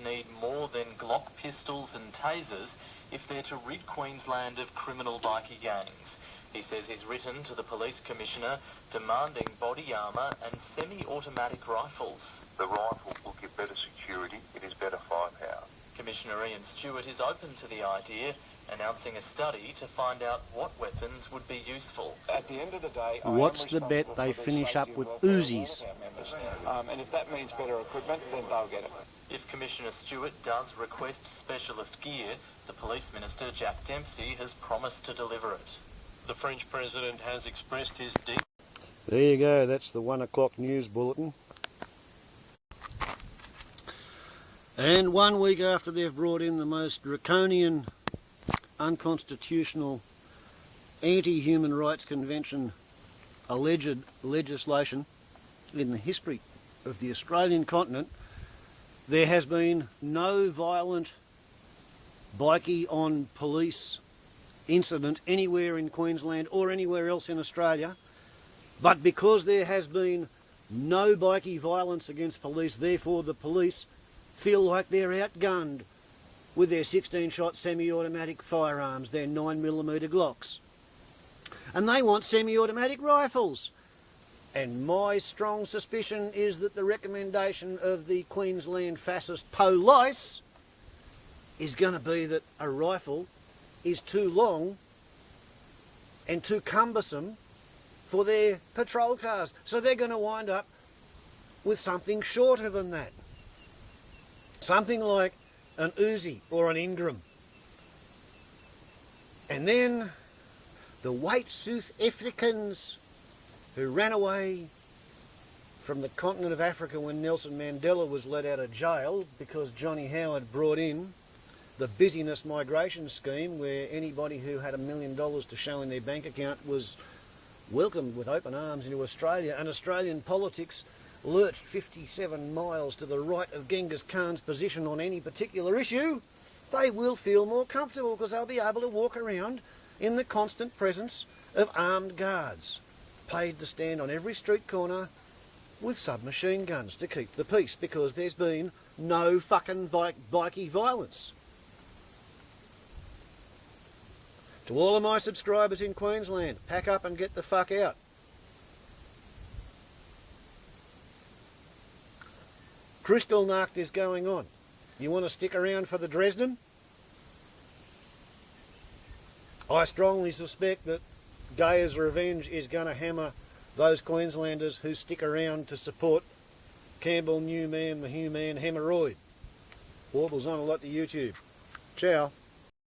need more than Glock pistols and tasers if they're to rid Queensland of criminal bikie gangs. He says he's written to the police commissioner demanding body armour and semi-automatic rifles. The rifle will give better security, it is better firepower. Commissioner Ian Stewart is open to the idea, announcing a study to find out what weapons would be useful. At the end of the day, what's the bet they finish up with Uzis? And if that means better equipment, then they'll get it. If Commissioner Stewart does request specialist gear, the Police Minister, Jack Dempsey, has promised to deliver it. The French President has expressed his deep... There you go, that's the 1 o'clock news bulletin. And 1 week after they've brought in the most draconian, unconstitutional, anti-human rights convention alleged legislation in the history of the Australian continent, there has been no violent bikie on police incident anywhere in Queensland or anywhere else in Australia. But because there has been no bikie violence against police, therefore the police feel like they're outgunned with their 16-shot semi-automatic firearms, their 9mm Glocks. And they want semi-automatic rifles. And my strong suspicion is that the recommendation of the Queensland fascist police is going to be that a rifle is too long and too cumbersome for their patrol cars. So they're going to wind up with something shorter than that. Something like an Uzi or an Ingram. And then the white South Africans who ran away from the continent of Africa when Nelson Mandela was let out of jail because Johnny Howard brought in the business migration scheme where anybody who had $1 million to show in their bank account was welcomed with open arms into Australia, and Australian politics lurched 57 miles to the right of Genghis Khan's position on any particular issue, they will feel more comfortable because they'll be able to walk around in the constant presence of armed guards, paid to stand on every street corner with submachine guns to keep the peace because there's been no fucking bikie violence. To all of my subscribers in Queensland, pack up and get the fuck out. Kristallnacht is going on. You want to stick around for the Dresden? I strongly suspect that Gaia's Revenge is going to hammer those Queenslanders who stick around to support Campbell Newman, the Human Hemorrhoid. Warbles on a lot to YouTube. Ciao.